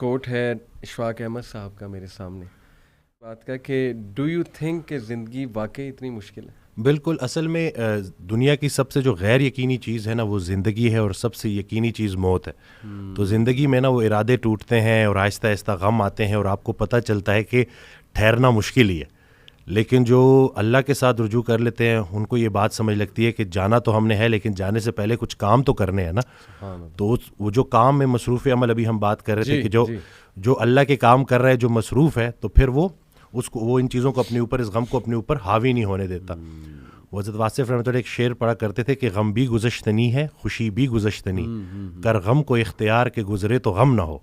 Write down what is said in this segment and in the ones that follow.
کوٹ ہے اشفاق احمد صاحب کا میرے سامنے بات کا کہ ڈو یو تھنک کہ زندگی واقعی اتنی مشکل ہے؟ بالکل. اصل میں دنیا کی سب سے جو غیر یقینی چیز ہے نا وہ زندگی ہے، اور سب سے یقینی چیز موت ہے. تو زندگی میں نا وہ ارادے ٹوٹتے ہیں اور آہستہ آہستہ غم آتے ہیں اور آپ کو پتہ چلتا ہے کہ ٹھہرنا مشکل ہی ہے. لیکن جو اللہ کے ساتھ رجوع کر لیتے ہیں ان کو یہ بات سمجھ لگتی ہے کہ جانا تو ہم نے ہے، لیکن جانے سے پہلے کچھ کام تو کرنے ہیں نا. تو وہ جو کام میں مصروف عمل ابھی ہم بات کر رہے تھے کہ جو اللہ کے کام کر رہا ہے، جو مصروف ہے، تو پھر وہ ان چیزوں کو اپنے اوپر، اس غم کو اپنے اوپر حاوی نہیں ہونے دیتا. وہ حضرت واصف رحمۃ اللہ ایک شعر پڑھا کرتے تھے کہ غم بھی گزشتنی ہے، خوشی بھی گزشتنی، کر غم کو اختیار کے گزرے تو غم نہ ہو.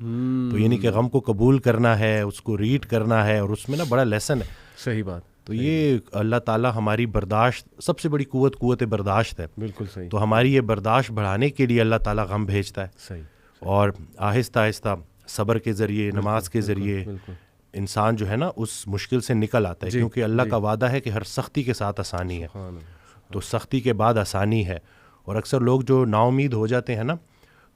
تو یعنی کہ غم کو قبول کرنا ہے، اس کو ریڈ کرنا ہے، اور اس میں نا بڑا لیسن ہے. صحیح بات. تو یہ اللہ تعالیٰ ہماری برداشت، سب سے بڑی قوت برداشت ہے. بالکل صحیح. تو ہماری یہ برداشت بڑھانے کے لیے اللہ تعالیٰ غم بھیجتا ہے. صحیح. اور آہستہ آہستہ صبر کے ذریعے، نماز کے ذریعے انسان جو ہے نا اس مشکل سے نکل آتا ہے. کیونکہ اللہ کا وعدہ ہے کہ ہر سختی کے ساتھ آسانی ہے. تو سختی کے بعد آسانی ہے. اور اکثر لوگ جو نا امید ہو جاتے ہیں نا،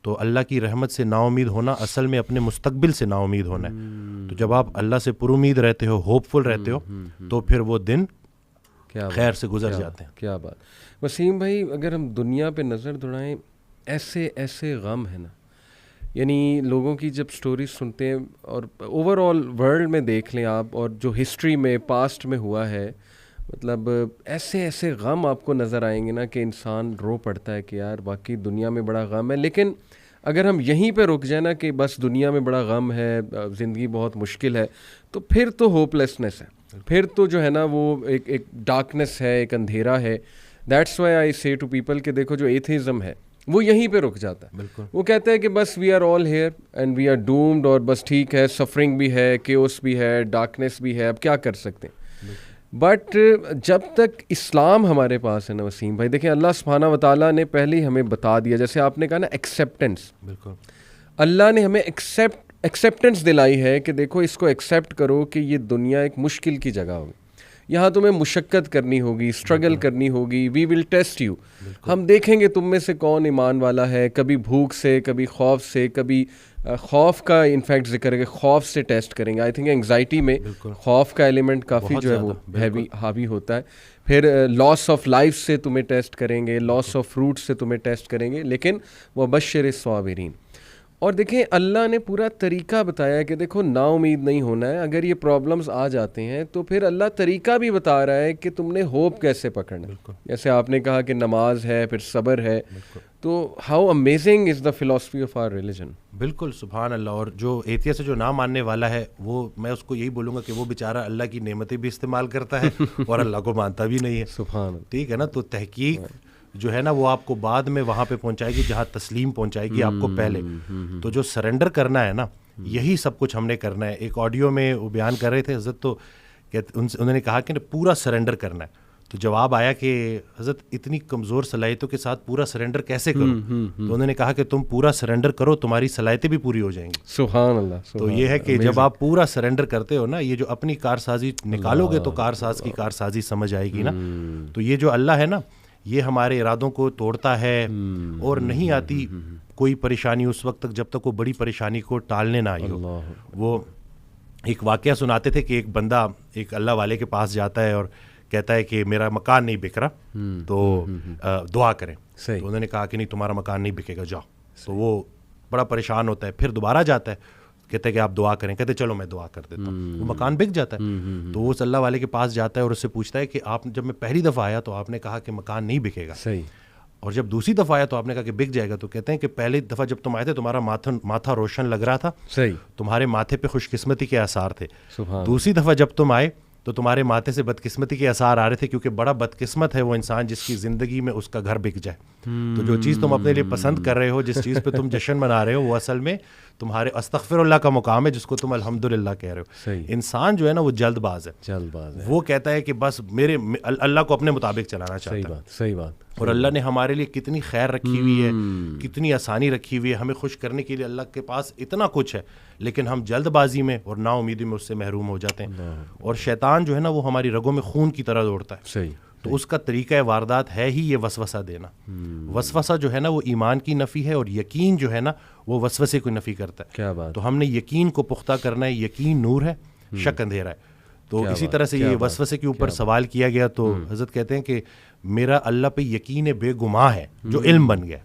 تو اللہ کی رحمت سے نا امید ہونا اصل میں اپنے مستقبل سے نا امید ہونا ہے. تو جب آپ اللہ سے پر امید رہتے ہو، ہوپ فل رہتے ہو، تو پھر وہ دن خیر سے گزر جاتے ہیں. کیا بات. وسیم بھائی، اگر ہم دنیا پہ نظر دوڑائیں، ایسے غم ہے نا، یعنی لوگوں کی جب سٹوریز سنتے ہیں اور اوور آل ورلڈ میں دیکھ لیں آپ، اور جو ہسٹری میں پاسٹ میں ہوا ہے، مطلب ایسے غم آپ کو نظر آئیں گے نا کہ انسان رو پڑتا ہے کہ یار واقعی دنیا میں بڑا غم ہے. لیکن اگر ہم یہیں پہ رک جائیں نا کہ بس دنیا میں بڑا غم ہے، زندگی بہت مشکل ہے، تو پھر تو ہوپ لیسنس ہے، پھر تو جو ہے نا وہ ایک ڈارکنیس ہے، ایک اندھیرا ہے. دیٹس وائی آئی سے ٹو پیپل کہ دیکھو جو ایتھیزم ہے وہ یہیں پہ رک جاتا ہے. بالکل. وہ کہتے ہیں کہ بس we are all here and we are doomed, اور بس ٹھیک ہے، سفرنگ بھی ہے، کیوس بھی ہے، ڈارکنیس بھی ہے، اب کیا کر سکتے ہیں. بٹ جب تک اسلام ہمارے پاس ہے نا وسیم بھائی، دیکھیں اللہ سبحانہ و تعالیٰ نے پہلے ہی ہمیں بتا دیا، جیسے آپ نے کہا نا ایکسیپٹنس. بالکل. اللہ نے ہمیں ایکسیپٹنس دلائی ہے کہ دیکھو اس کو ایکسیپٹ کرو کہ یہ دنیا ایک مشکل کی جگہ ہوگی، یہاں تمہیں مشقت کرنی ہوگی، اسٹرگل کرنی ہوگی. وی ول ٹیسٹ یو. ہم دیکھیں گے تم میں سے کون ایمان والا ہے. کبھی بھوک سے، کبھی خوف سے، کبھی خوف کا انفیکٹ ذکر ہے کہ خوف سے ٹیسٹ کریں گے. آئی تھنک انگزائٹی میں خوف کا ایلیمنٹ کافی جو ہے وہ ہیوی حاوی ہوتا ہے. پھر لاس آف لائف سے تمہیں ٹیسٹ کریں گے، لاس آف فروٹ سے تمہیں ٹیسٹ کریں گے. لیکن وہ بشر الصابرین. اور دیکھیں اللہ نے پورا طریقہ بتایا ہے کہ دیکھو نا امید نہیں ہونا ہے. اگر یہ پرابلمز آ جاتے ہیں تو پھر اللہ طریقہ بھی بتا رہا ہے کہ تم نے ہوپ کیسے پکڑنا ہے. جیسے آپ نے کہا کہ نماز ہے، پھر صبر ہے. تو how amazing is the philosophy of our religion. بالکل سبحان اللہ. اور جو ایتھیسٹ سے جو نہ ماننے والا ہے، وہ میں اس کو یہی بولوں گا کہ وہ بیچارہ اللہ کی نعمتیں بھی استعمال کرتا ہے اور اللہ کو مانتا بھی نہیں ہے. سبحان اللہ. ٹھیک ہے نا. تو تحقیق جو ہے نا وہ آپ کو بعد میں وہاں پہ پہنچائے گی جہاں تسلیم پہنچائے گی آپ کو پہلے. تو جو سرنڈر کرنا ہے نا، یہی سب کچھ ہم نے کرنا ہے. ایک آڈیو میں وہ بیان کر رہے تھے حضرت، تو انہوں نے کہا کہ پورا سرنڈر کرنا ہے. تو جواب آیا کہ حضرت اتنی کمزور صلاحیتوں کے ساتھ پورا سرنڈر کیسے کروں؟ تو انہوں نے کہا کہ تم پورا سرنڈر کرو، تمہاری صلاحیتیں بھی پوری ہو جائیں گی. سبحان اللہ. تو یہ ہے کہ جب آپ پورا سرنڈر کرتے ہو نا، یہ جو اپنی کارسازی نکالو گے تو کارساز کی کارسازی سمجھ آئے گی نا. تو یہ جو اللہ ہے نا، یہ ہمارے ارادوں کو توڑتا ہے، اور نہیں آتی کوئی پریشانی اس وقت تک جب تک وہ بڑی پریشانی کو ٹالنے نہ آئی ہو. وہ ایک واقعہ سناتے تھے کہ ایک بندہ ایک اللہ والے کے پاس جاتا ہے اور کہتا ہے کہ میرا مکان نہیں بک رہا، تو دعا کریں. تو انہوں نے کہا کہ نہیں، تمہارا مکان نہیں بکے گا، جاؤ. تو وہ بڑا پریشان ہوتا ہے. پھر دوبارہ جاتا ہے، کہتے ہیں کہ آپ دعا کریں. کہتے چلو میں دعا کر دیتا ہوں. وہ مکان بک جاتا ہے. تو وہ اللہ والے کے پاس جاتا ہے اور اس سے پوچھتا ہے کہ آپ جب میں پہلی دفعہ آیا تو آپ نے کہا کہ مکان نہیں بکے گا، اور جب دوسری دفعہ آیا تو آپ نے کہا کہ بک جائے گا. تو کہتے ہیں کہ پہلی دفعہ جب تم آئے تھے تمہارا ماتھا روشن لگ رہا تھا، تمہارے ماتھے پہ خوش قسمتی کے آثار تھے. دوسری دفعہ جب تم آئے تو تمہارے ماتھے سے بدقسمتی کے آثار آ رہے تھے، کیونکہ بڑا بدقسمت ہے وہ انسان جس کی زندگی میں اس کا گھر بک جائے. تو جو چیز تم اپنے لیے پسند کر رہے ہو، جس چیز پہ تم جشن منا رہے ہو، وہ اصل میں تمہارے استغفر اللہ کا مقام ہے، جس کو تم الحمدللہ کہہ رہے ہو. انسان جو ہے نا وہ جلد باز ہے. وہ کہتا ہے کہ بس میرے اللہ کو اپنے مطابق چلانا چاہتا ہے. صحیح بات. اور اللہ نے ہمارے لیے کتنی خیر رکھی ہوئی ہے، کتنی آسانی رکھی ہوئی ہے. ہمیں خوش کرنے کے لیے اللہ کے پاس اتنا کچھ ہے، لیکن ہم جلد بازی میں اور نا امیدی میں اس سے محروم ہو جاتے ہیں. اور شیطان جو ہے نا وہ ہماری رگوں میں خون کی طرح دوڑتا ہے. تو اس کا طریقہ واردات ہے ہی یہ وسوسہ دینا. وسوسہ جو ہے نا وہ ایمان کی نفی ہے, اور یقین جو ہے نا وہ وسوسے کو نفی کرتا ہے. کیا بات. تو ہم نے یقین کو پختہ کرنا ہے. یقین نور ہے, شک اندھیرا ہے. تو اسی طرح سے یہ وسوسے کے اوپر سوال کیا گیا تو حضرت کہتے ہیں کہ میرا اللہ پہ یقین بے گماں ہے جو علم بن گیا.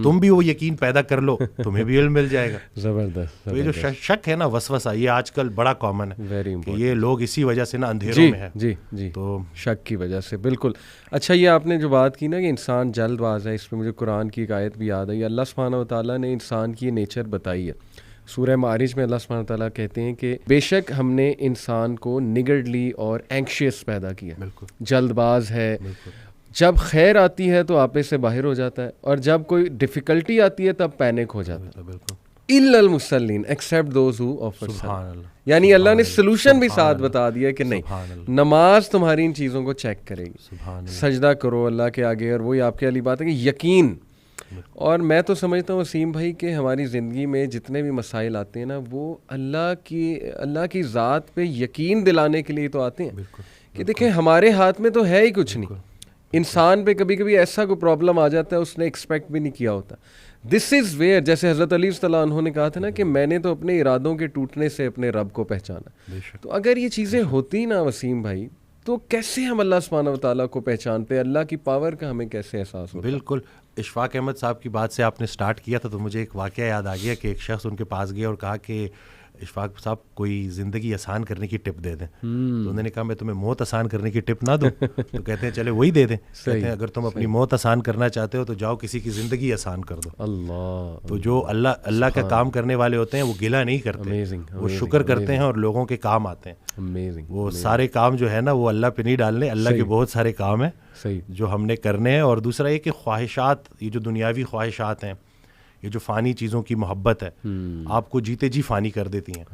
تم بھی وہ یقین پیدا کر لو, تمہیں بھی علم مل جائے گا. زبردست. تو یہ جو شک ہے نا وسوسہ, یہ آج کل بڑا کامن ہے کہ یہ لوگ اسی وجہ سے نا اندھیروں میں ہے. جی تو شک کی وجہ سے. بالکل. اچھا, یہ آپ نے جو بات کی نا کہ انسان جلد باز ہے, اس میں مجھے قرآن کی ایک آیت بھی یاد آئی. اللہ سبحانہ و تعالیٰ نے انسان کی نیچر بتائی ہے. سورہ معارج میں اللہ سبحانہ وتعالیٰ کہتے ہیں کہ بے شک ہم نے انسان کو نگرڈلی اور اینکشیس پیدا کیا. جلد باز ہے. جب خیر آتی ہے تو آپے سے باہر ہو جاتا ہے, اور جب کوئی ڈیفیکلٹی آتی ہے تب پینک ہو جاتا ہے. الا المصلین ایکسیپٹ دوز ہو آفر صلاۃ. یعنی اللہ نے سلوشن بھی ساتھ بتا دیا کہ نہیں, نماز تمہاری ان چیزوں کو چیک کرے گی. سجدہ کرو اللہ کے آگے, اور وہی آپ کی علی بات ہے کہ یقین. اور میں تو سمجھتا ہوں وسیم بھائی کہ ہماری زندگی میں جتنے بھی مسائل آتے ہیں نا وہ اللہ کی ذات پہ یقین دلانے کے لیے تو آتے ہیں کہ دیکھیں ہمارے ہاتھ میں تو ہے ہی کچھ نہیں. انسان پہ کبھی کبھی ایسا کوئی پرابلم آ جاتا ہے اس نے ایکسپیکٹ بھی نہیں کیا ہوتا. دس از ویئر, جیسے حضرت علی رضی اللہ عنہ نے کہا تھا نا کہ میں نے تو اپنے ارادوں کے ٹوٹنے سے اپنے رب کو پہچانا. تو اگر یہ چیزیں ہوتی نا وسیم بھائی, تو کیسے ہم اللہ سبحانہ و تعالیٰ کو پہچانتے, اللہ کی پاور کا ہمیں کیسے احساس ہوتا. بالکل. اشفاق احمد صاحب کی بات سے آپ نے سٹارٹ کیا تھا تو مجھے ایک واقعہ یاد آ گیا کہ ایک شخص ان کے پاس گیا اور کہا کہ اشفاق صاحب کوئی زندگی آسان کرنے کی ٹپ دے دیں. تو انہوں نے کہا میں تمہیں موت آسان کرنے کی ٹپ نہ دوں. تو کہتے ہیں چلے وہی دے دیں. کہتے ہیں اگر تم اپنی موت آسان کرنا چاہتے ہو تو جاؤ کسی کی زندگی آسان کر دو. اللہ. تو جو اللہ کا کام کرنے والے ہوتے ہیں وہ گلہ نہیں کرتے, وہ شکر کرتے ہیں اور لوگوں کے کام آتے ہیں. وہ سارے کام جو ہے نا وہ اللہ پہ نہیں ڈالنے, اللہ کے بہت سارے کام ہیں جو ہم نے کرنے ہیں. اور دوسرا یہ کہ خواہشات, یہ جو دنیاوی خواہشات ہیں, یہ جو فانی چیزوں کی محبت ہے, آپ کو جیتے جی فانی کر دیتی ہیں.